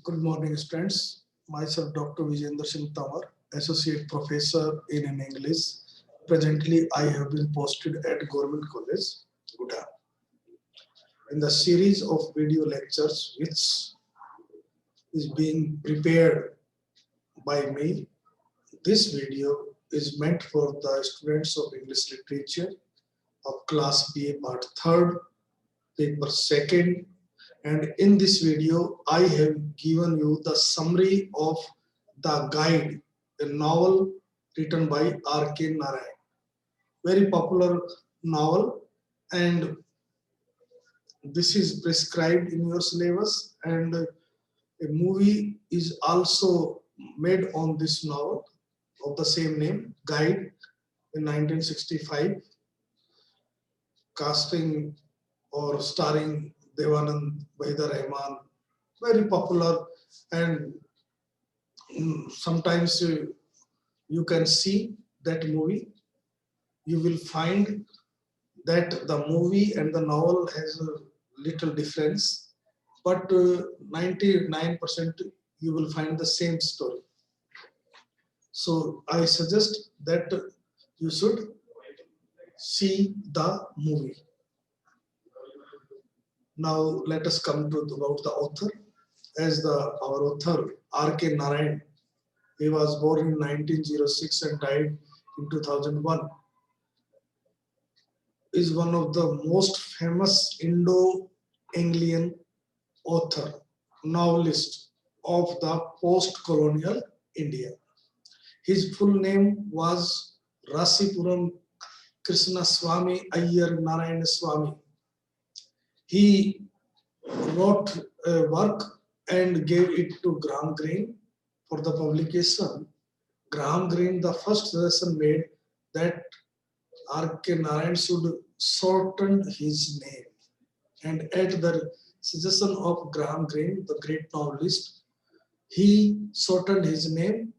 Good morning, students. Myself, Dr. Vijayendra Singh Tamar, Associate Professor in English. Presently, I have been posted at Government College, Guda. In the series of video lectures which is being prepared by me, this video is meant for the students of English Literature of Class BA Part 3rd, Paper 2nd, and in this video I have given you the summary of The Guide, a novel written by R.K. Narayan. Very popular novel, and this is prescribed in your syllabus, and a movie is also made on this novel of the same name, Guide, in 1965, casting or starring Devanand, Wahidah Rahman, very popular, and sometimes you can see that movie. You will find that the movie and the novel has a little difference, but 99% you will find the same story. So I suggest that you should see the movie. Now let us come to about the author. As our author R.K. Narayan, he was born in 1906 and died in 2001, is one of the most famous Indo-Anglian author, novelist of the post-colonial India. His full name was Rasipuram Krishnaswamy Iyer Narayana Swamy. He wrote a work and gave it to Graham Greene for the publication. Graham Greene, the first suggestion made that R.K. Narayan should shorten his name. And at the suggestion of Graham Greene, the great novelist, he shortened his name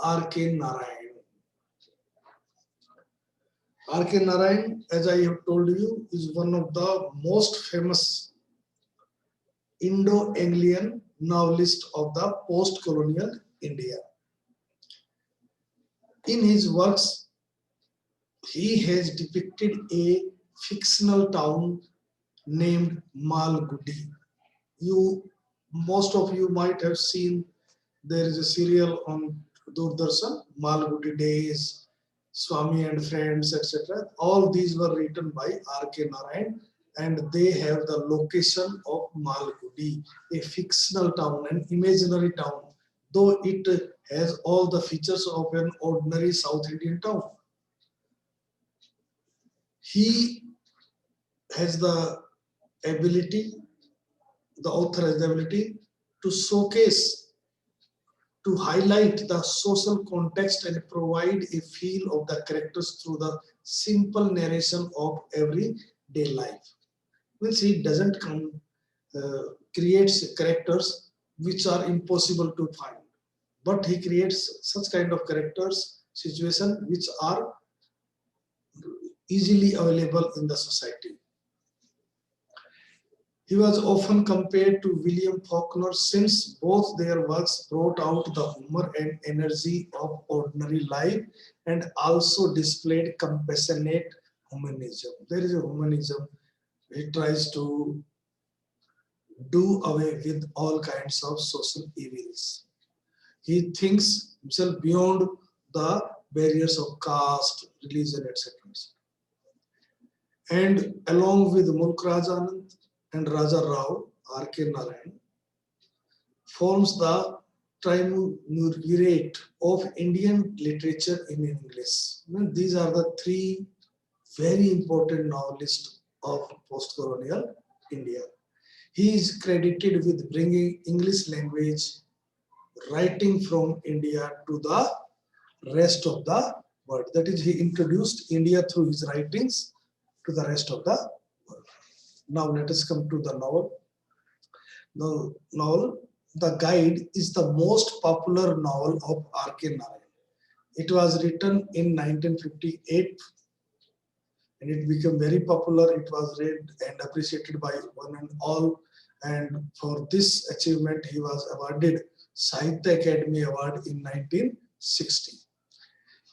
R.K. Narayan. R.K. Narayan, as I have told you, is one of the most famous Indo-Anglian novelists of the post-colonial India. In his works, he has depicted a fictional town named Malgudi. Most of you might have seen there is a serial on Doordarshan, Malgudi Days, Swami and Friends, etc. All these were written by R.K. Narayan, and they have the location of Malgudi, a fictional town, an imaginary town, though it has all the features of an ordinary South Indian town. He has the ability, the author has the ability to showcase, to highlight the social context and provide a feel of the characters through the simple narration of everyday life. Means he doesn't creates characters which are impossible to find, but he creates such kind of characters, situation which are easily available in the society. He was often compared to William Faulkner since both their works brought out the humor and energy of ordinary life and also displayed compassionate humanism. There is a humanism. He tries to do away with all kinds of social evils. He thinks himself beyond the barriers of caste, religion, etc. And along with Mulk Raj Anand and Raja Rao, R.K. Narayan, forms the triumvirate of Indian literature in English. These are the three very important novelists of post-colonial India. He is credited with bringing English language writing from India to the rest of the world. That is, he introduced India through his writings to the rest of the world. Now let us come to the novel. The novel, The Guide, is the most popular novel of R.K. Narayan. It was written in 1958 and it became very popular. It was read and appreciated by one and all And for this achievement, he was awarded Sahitya Academy Award in 1960.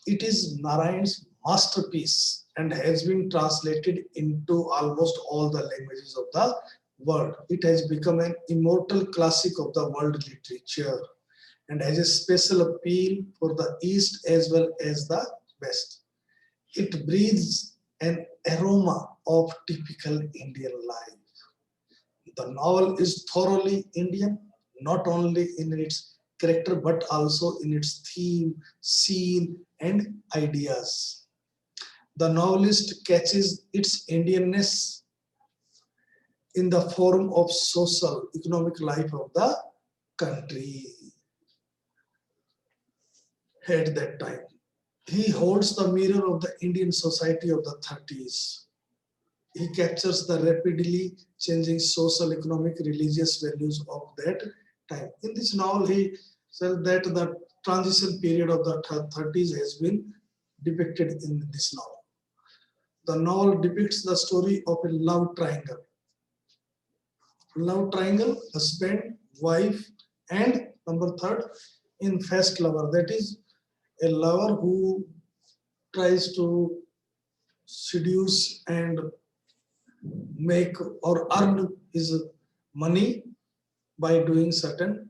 It is Narayan's masterpiece and has been translated into almost all the languages of the world. It has become an immortal classic of the world literature and has a special appeal for the East as well as the West. It breathes an aroma of typical Indian life. The novel is thoroughly Indian, not only in its character but also in its theme, scene, and ideas. The novelist catches its Indianness in the form of social, economic life of the country at that time. He holds the mirror of the Indian society of the 30s. He captures the rapidly changing social, economic, religious values of that time. In this novel, he said that the transition period of the 30s has been depicted in this novel. The novel depicts the story of a love triangle. Love triangle, husband, wife, and number third, infest lover. That is a lover who tries to seduce and make or earn his money by doing certain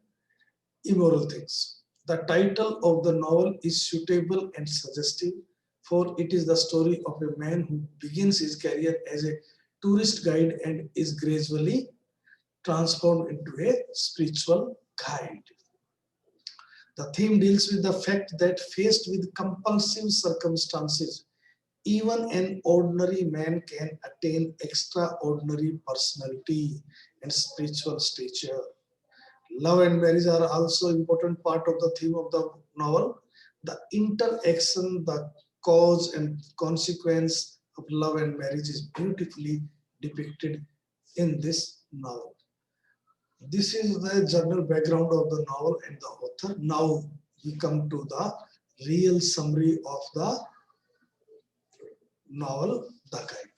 immoral things. The title of the novel is suitable and suggestive, for it is the story of a man who begins his career as a tourist guide and is gradually transformed into a spiritual guide. The theme deals with the fact that faced with compulsive circumstances, even an ordinary man can attain extraordinary personality and spiritual stature. Love and marriage are also important part of the theme of the novel. The interaction, the cause and consequence of love and marriage is beautifully depicted in this novel. This is the general background of the novel and the author. Now we come to the real summary of the novel, The Guide.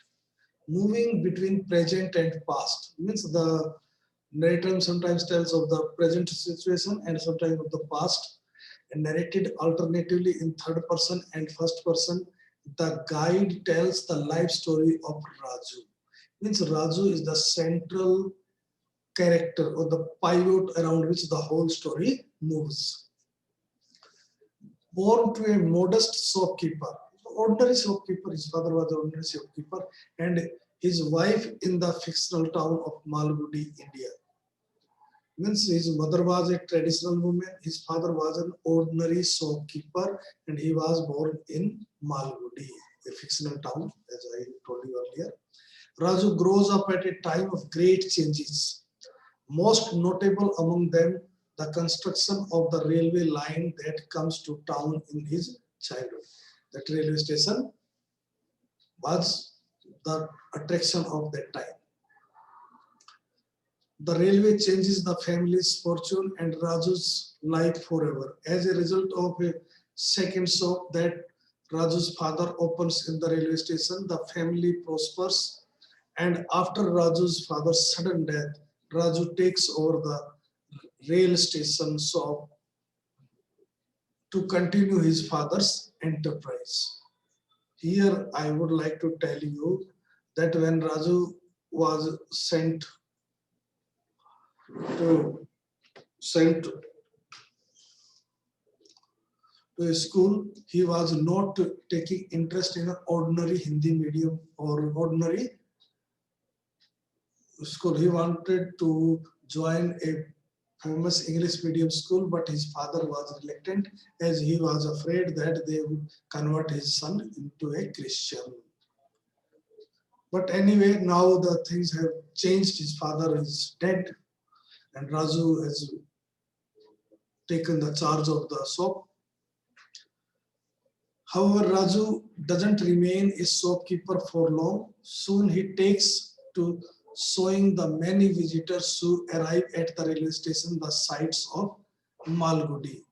Moving between present and past means the narrator sometimes tells of the present situation and sometimes of the past, and narrated alternatively in third person and first person. The guide tells the life story of Raju. Means Raju is the central character or the pivot around which the whole story moves. Born to a modest shopkeeper, ordinary shopkeeper, his father was an ordinary shopkeeper, and his wife in the fictional town of Malgudi, India. Means his mother was a traditional woman, his father was an ordinary shopkeeper, and he was born in Malgudi, a fictional town, as I told you earlier. Raju grows up at a time of great changes. Most notable among them, the construction of the railway line that comes to town in his childhood. That railway station was the attraction of that time. The railway changes the family's fortune and Raju's life forever. As a result of a second shop that Raju's father opens in the railway station, the family prospers. And after Raju's father's sudden death, Raju takes over the rail station shop to continue his father's enterprise. Here I would like to tell you that when Raju was to sent to a school, he was not taking interest in an ordinary Hindi medium or ordinary school. He wanted to join a famous English medium school, but his father was reluctant as he was afraid that they would convert his son into a Christian. But anyway, now the things have changed. His father is dead and Raju has taken the charge of the shop. However, Raju doesn't remain a shopkeeper for long. Soon he takes to showing the many visitors who arrive at the railway station the sights of Malgudi.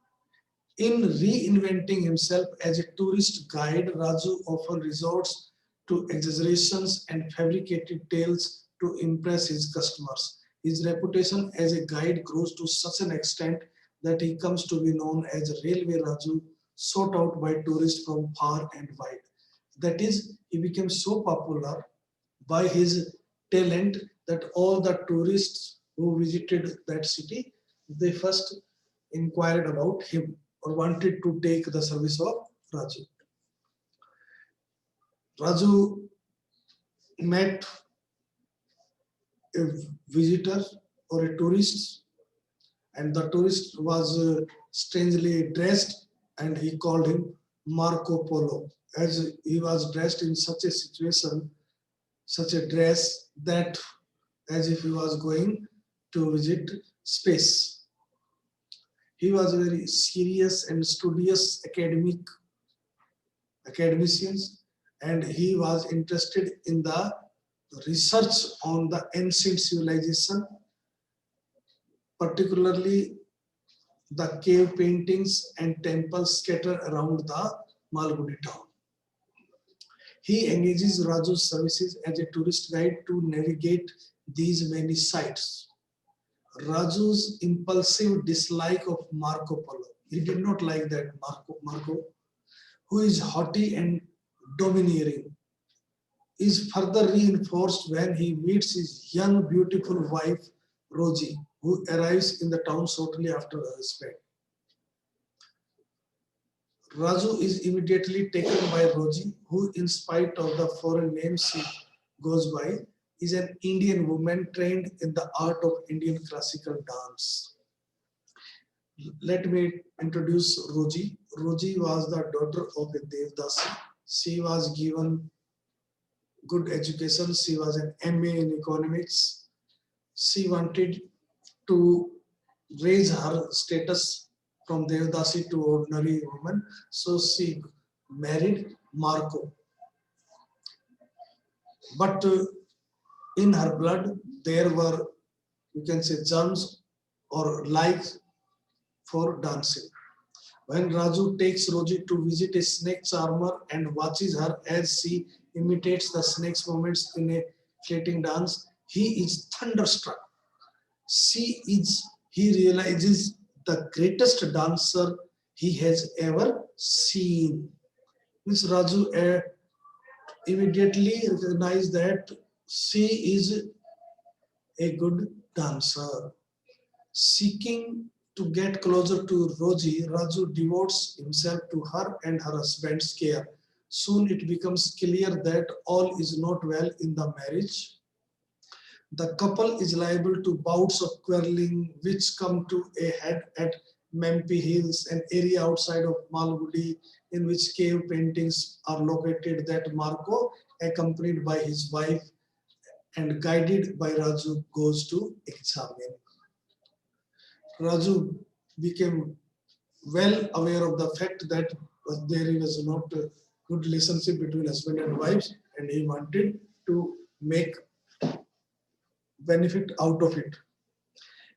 In reinventing himself as a tourist guide, Raju often resorts to exaggerations and fabricated tales to impress his customers. His reputation as a guide grows to such an extent that he comes to be known as Railway Raju, sought out by tourists from far and wide. That is, he became so popular by his talent that all the tourists who visited that city, they first inquired about him or wanted to take the service of Raju. Raju met a visitor or a tourist, and the tourist was strangely dressed, and he called him Marco Polo, as he was dressed in such a situation, such a dress that as if he was going to visit space. He was a very serious and studious academician, and he was interested in the research on the ancient civilization, particularly the cave paintings and temples scattered around the Malgudi town. He engages Raju's services as a tourist guide to navigate these many sites. Raju's impulsive dislike of Marco Polo. He did not like that Marco, who is haughty and domineering, is further reinforced when he meets his young, beautiful wife, Roji, who arrives in the town shortly after her husband. Raju is immediately taken by Roji, who, in spite of the foreign name she goes by, is an Indian woman trained in the art of Indian classical dance. Let me introduce Roji. Roji was the daughter of a Devdasi. She was given good education. She was an MA in economics. She wanted to raise her status from Devdasi to ordinary woman. So she married Marco. But in her blood, there were, you can say, germs or likes for dancing. When Raju takes Roji to visit a snake charmer and watches her as she imitates the snake's movements in a fleeting dance, he is thunderstruck. He realizes the greatest dancer he has ever seen. Miss Raju immediately recognized that she is a good dancer. Seeking to get closer to Roji, Raju devotes himself to her and her husband's care. Soon it becomes clear that all is not well in the marriage. The couple is liable to bouts of quarreling which come to a head at Mempi Hills, an area outside of Malgudi in which cave paintings are located that Marco, accompanied by his wife and guided by Raju, goes to examine. Raju became well aware of the fact that there was not a good relationship between husband and wife, and he wanted to make benefit out of it.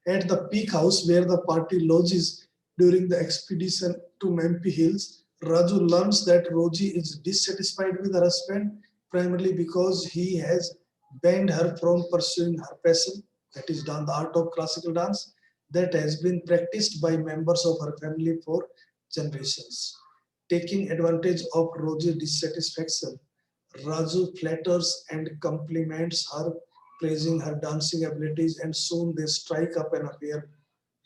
At the Peak House, where the party lodges during the expedition to Mempi Hills, Raju learns that Roji is dissatisfied with her husband, primarily because he has banned her from pursuing her passion, that is, the art of classical dance, that has been practiced by members of her family for generations. Taking advantage of Roji's dissatisfaction, Raju flatters and compliments her, praising her dancing abilities, and soon they strike up an affair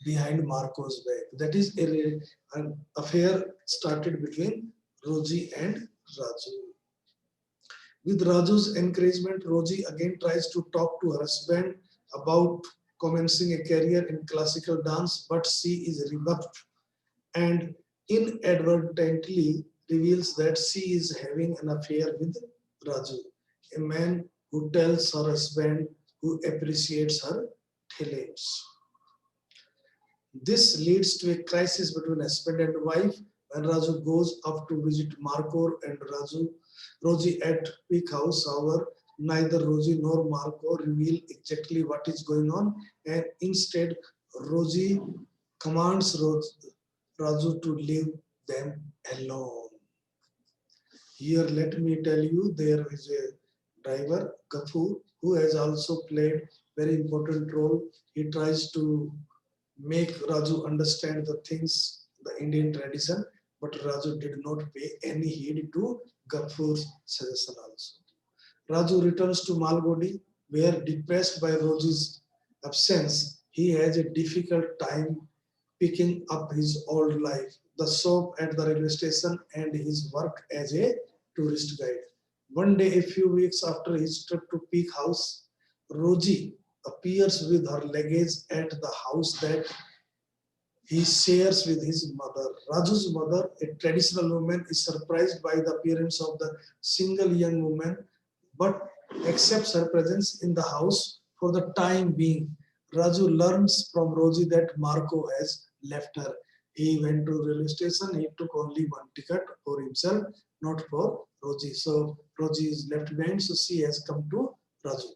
behind Marco's back. That is, an affair started between Roji and Raju. With Raju's encouragement, Roji again tries to talk to her husband about commencing a career in classical dance, but she is rebuffed and inadvertently reveals that she is having an affair with Raju, a man who tells her husband who appreciates her talents. This leads to a crisis between husband and wife when Raju goes up to visit Marco and Roji at Peak House. However, neither Roji nor Marco reveal exactly what is going on, and instead, Roji commands Raju to leave them alone. Here, let me tell you, there is a driver, Gafoor, who has also played very important role. He tries to make Raju understand the things, the Indian tradition, but Raju did not pay any heed to Gafur's suggestion also. Raju returns to Malgudi, where depressed by Roji's absence, he has a difficult time picking up his old life, the shop at the railway station, and his work as a tourist guide. One day, a few weeks after his trip to Peak House, Roji appears with her luggage at the house that he shares with his mother. Raju's mother, a traditional woman, is surprised by the appearance of the single young woman but accepts her presence in the house for the time being. Raju learns from Roji that Marco has left her. He went to railway station, he took only one ticket for himself, not for Roji. So Roji is left behind, so she has come to Raju.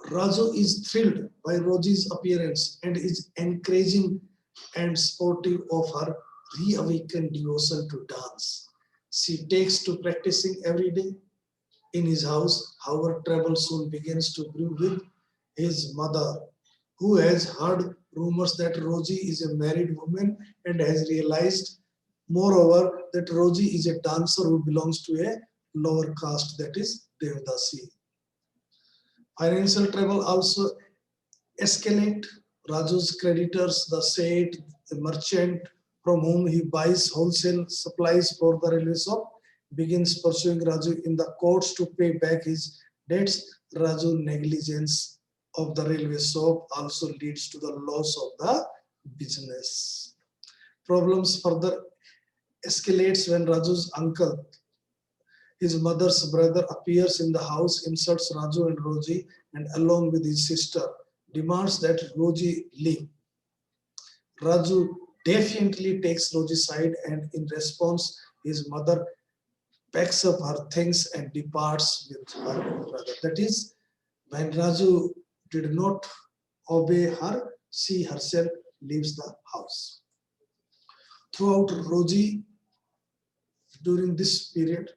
Raju is thrilled by Roji's appearance and is encouraging and sportive of her reawakened devotion to dance. She takes to practicing every day in his house. However, trouble soon begins to brew with his mother, who has heard rumors that Roji is a married woman and has realized, moreover, that Roji is a dancer who belongs to a lower caste, that is Devdasi. Financial trouble also escalate. Raju's creditors, the Seth, the merchant from whom he buys wholesale supplies for the railway shop, begins pursuing Raju in the courts to pay back his debts. Raju negligence of the railway shop also leads to the loss of the business. Problems further escalates when Raju's uncle, his mother's brother, appears in the house, insults Raju and Roji, and along with his sister, demands that Roji leave. Raju defiantly takes Roji's side, and in response, his mother packs up her things and departs with her brother. That is, when Raju did not obey her, she herself leaves the house. Throughout Roji, during this period,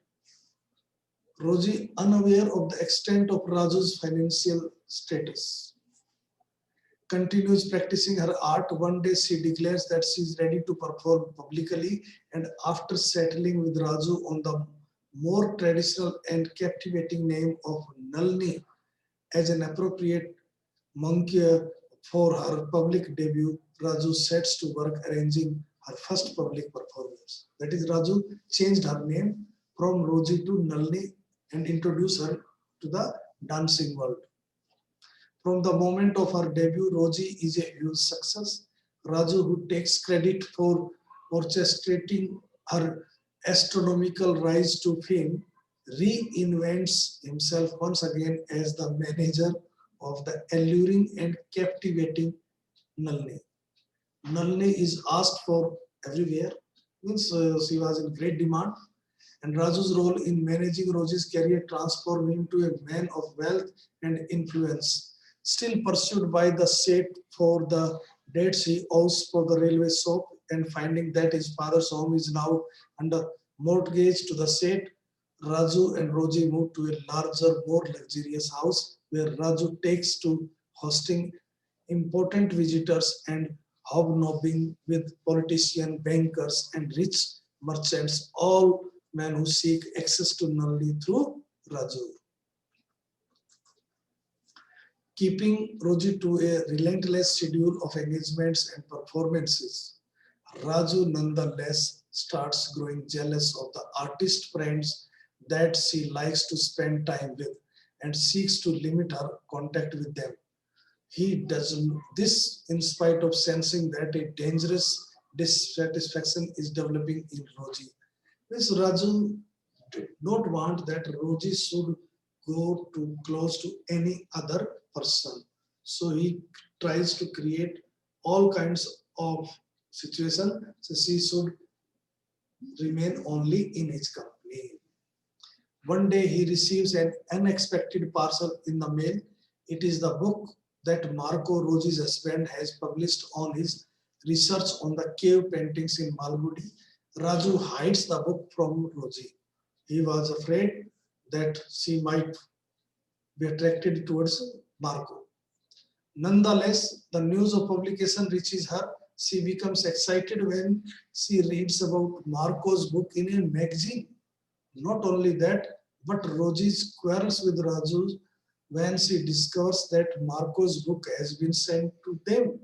Roji, unaware of the extent of Raju's financial status, continues practicing her art. One day she declares that she is ready to perform publicly, and after settling with Raju on the more traditional and captivating name of Nalini as an appropriate monkey for her public debut, Raju sets to work arranging her first public performance. That is, Raju changed her name from Roji to Nalini and introduced her to the dancing world. From the moment of her debut, Roji is a huge success. Raju, who takes credit for orchestrating her astronomical rise to fame, reinvents himself once again as the manager of the alluring and captivating Nalini. Nalini is asked for everywhere, means she was in great demand, and Raju's role in managing Roji's career transformed him to a man of wealth and influence. Still pursued by the Seth for the debts he owes for the railway shop, and finding that his father's home is now under mortgage to the Seth, Raju and Roji move to a larger, more luxurious house where Raju takes to hosting important visitors and hobnobbing with politicians, bankers, and rich merchants, all men who seek access to Nalini through Raju. Keeping Roji to a relentless schedule of engagements and performances, Raju nonetheless starts growing jealous of the artist friends that she likes to spend time with and seeks to limit her contact with them. He does this in spite of sensing that a dangerous dissatisfaction is developing in Roji. This Raju did not want that Roji should go too close to any other person. So he tries to create all kinds of situation so she should remain only in his company. One day he receives an unexpected parcel in the mail. It is the book that Marco, Roji's husband, has published on his research on the cave paintings in Malgudi. Raju hides the book from Roji. He was afraid that she might be attracted towards Marco. Nonetheless, the news of publication reaches her. She becomes excited when she reads about Marco's book in a magazine. Not only that, but Rosie quarrels with Raju when she discovers that Marco's book has been sent to them,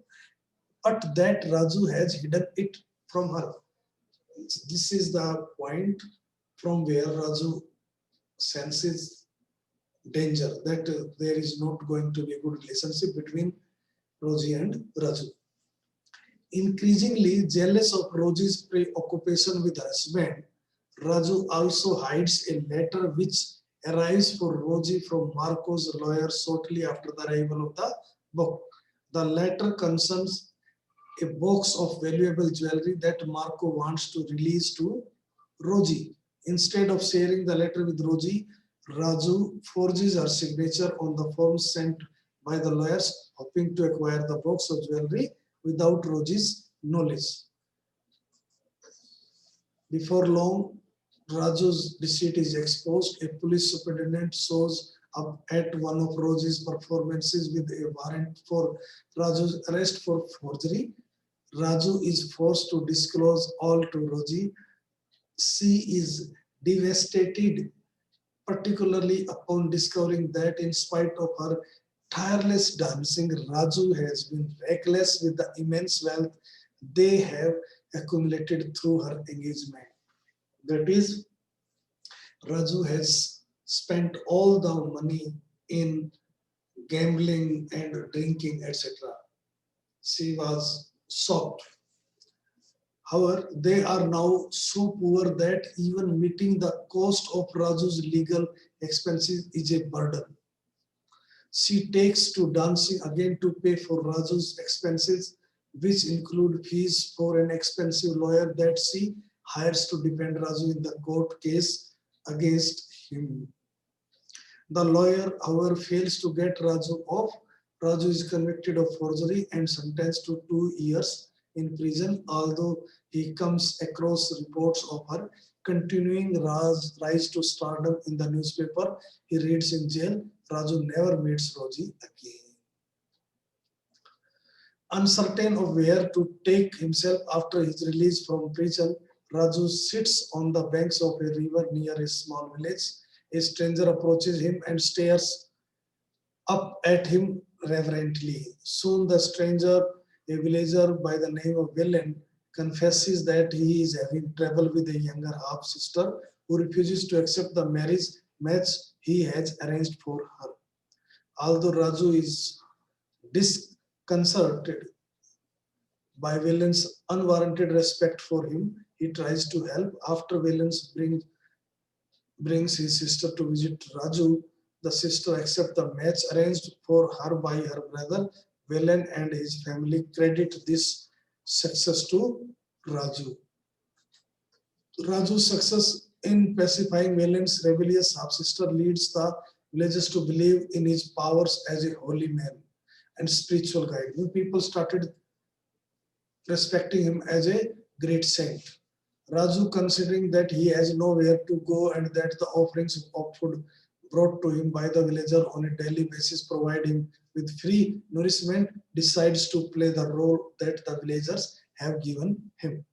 but that Raju has hidden it from her. This is the point from where Raju senses danger that there is not going to be a good relationship between Rosie and Raju. Increasingly jealous of Rosie's preoccupation with her husband, Raju also hides a letter which arrives for Rosie from Marco's lawyer shortly after the arrival of the book. The letter concerns a box of valuable jewelry that Marco wants to release to Rosie. Instead of sharing the letter with Rosie, Raju forges her signature on the form sent by the lawyers, hoping to acquire the box of jewelry without Rosie's knowledge. Before long, Raju's deceit is exposed. A police superintendent shows up at one of Rosie's performances with a warrant for Raju's arrest for forgery. Raju is forced to disclose all to Rosie. She is devastated, particularly upon discovering that in spite of her tireless dancing, Raju has been reckless with the immense wealth they have accumulated through her engagement. That is, Raju has spent all the money in gambling and drinking, etc. She was shocked. However, they are now so poor that even meeting the cost of Raju's legal expenses is a burden. She takes to dancing again to pay for Raju's expenses, which include fees for an expensive lawyer that she hires to defend Raju in the court case against him. The lawyer, however, fails to get Raju off. Raju is convicted of forgery and sentenced to 2 years in prison, although he comes across reports of her continuing rise to stardom in the newspaper he reads in jail. Raju never meets Rosie again. Uncertain of where to take himself after his release from prison, Raju sits on the banks of a river near a small village. A stranger approaches him and stares up at him reverently. Soon the stranger, a villager by the name of Villain, confesses that he is having trouble with a younger half-sister who refuses to accept the marriage match he has arranged for her. Although Raju is disconcerted by Villain's unwarranted respect for him, he tries to help. After Villain brings his sister to visit Raju, the sister accepts the match arranged for her by her brother. Villain and his family credit this success to Raju. Raju's success in pacifying Villain's rebellious half-sister leads the villagers to believe in his powers as a holy man and spiritual guide. When people started respecting him as a great saint. Raju, considering that he has nowhere to go and that the offerings of food brought to him by the villager on a daily basis provide him with free nourishment, decides to play the role that the villagers have given him.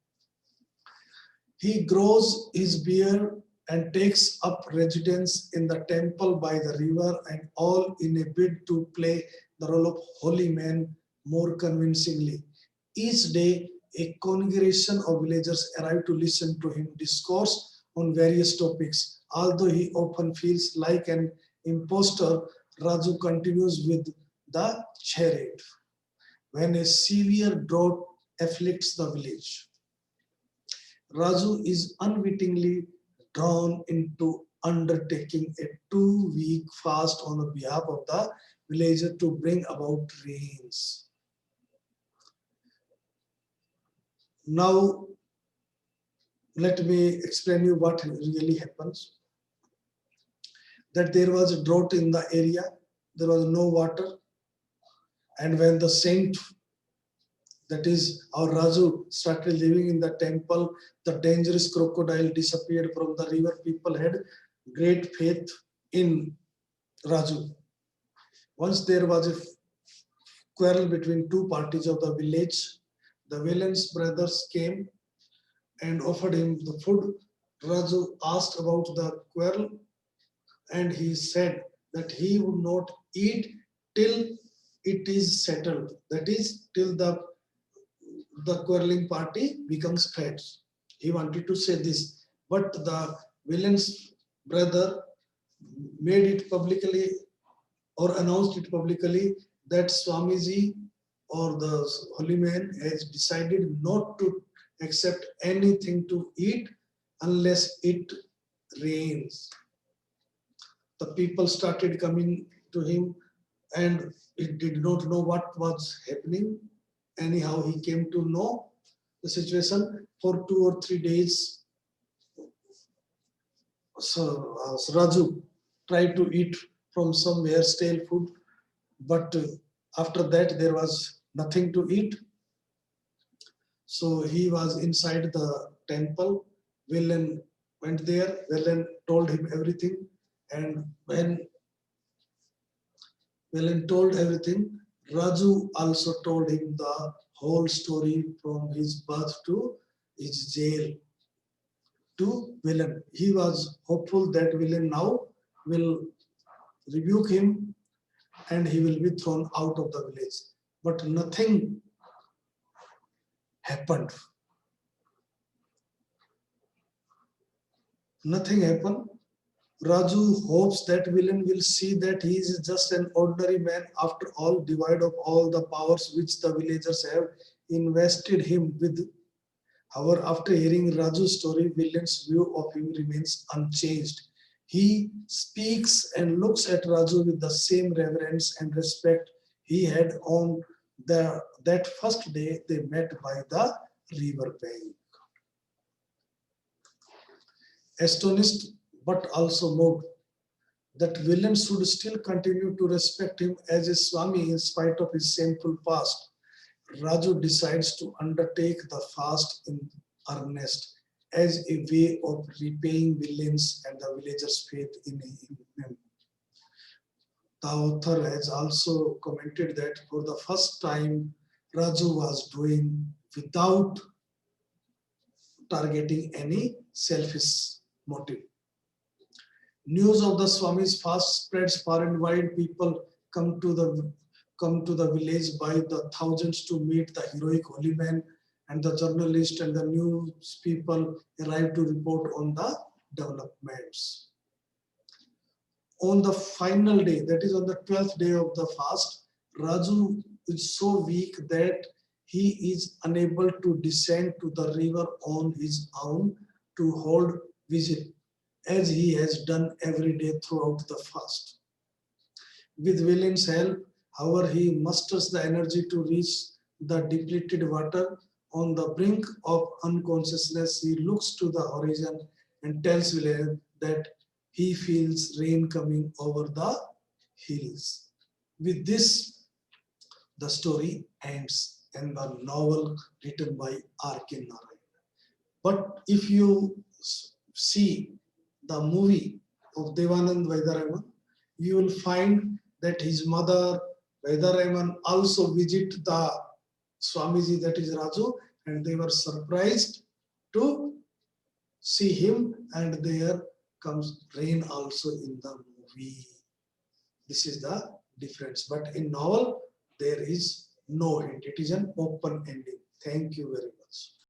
He grows his beard and takes up residence in the temple by the river, and all in a bid to play the role of holy man more convincingly. Each day, a congregation of villagers arrive to listen to him discourse on various topics. Although he often feels like an impostor, Raju continues with the charade. When a severe drought afflicts the village, Raju is unwittingly drawn into undertaking a 2-week fast on the behalf of the villager to bring about rains. Now, let me explain you what really happens. That there was a drought in the area, there was no water, and when the saint, that is our Raju, started living in the temple, the dangerous crocodile disappeared from the river. People had great faith in Raju. Once there was a quarrel between two parties of the village. The villain's brothers came and offered him the food. Raju asked about the quarrel and he said that he would not eat till it is settled. That is, till the quarreling party becomes fed. He wanted to say this, but the villain's brother made it publicly or announced it publicly that Swamiji or the holy man has decided not to accept anything to eat unless it rains. The people started coming to him and he did not know what was happening. Anyhow, he came to know the situation. For 2 or 3 days. So Raju tried to eat from somewhere stale food, but after that there was nothing to eat. So he was inside the temple. Villain went there. Villain told him everything, and when Villain told everything, Raju also told him the whole story from his birth to his jail to Villain. He was hopeful that Villain now will rebuke him and he will be thrown out of the village. But nothing happened. Nothing happened. Raju hopes that Villain will see that he is just an ordinary man after all, devoid of all the powers which the villagers have invested him with. However, after hearing Raju's story, Villain's view of him remains unchanged. He speaks and looks at Raju with the same reverence and respect he had on that first day they met by the river bank. Astonished but also moved that Villain should still continue to respect him as a Swami in spite of his shameful past, Raju decides to undertake the fast in earnest as a way of repaying Villain's and the villagers' faith in him. The author has also commented that for the first time, Raju was doing without targeting any selfish motive. News of the Swami's fast spreads far and wide. People come to the village by the thousands to meet the heroic holy man, and the journalist and the news people arrive to report on the developments. On the final day, that is on the 12th day of the fast, Raju is so weak that he is unable to descend to the river on his own to hold vigil, as he has done every day throughout the fast. With Villain's help, however, he musters the energy to reach the depleted water. On the brink of unconsciousness, he looks to the horizon and tells Villain that he feels rain coming over the hills. With this, the story ends in the novel written by R.K. Narayan. But if you see the movie of Devanand Vaidaraman, you will find that his mother Vaidaraman also visit the Swamiji, that is Raju, and they were surprised to see him, and there comes rain also in the movie. This is the difference. But in novel, there is no hint. It is an open ending. Thank you very much.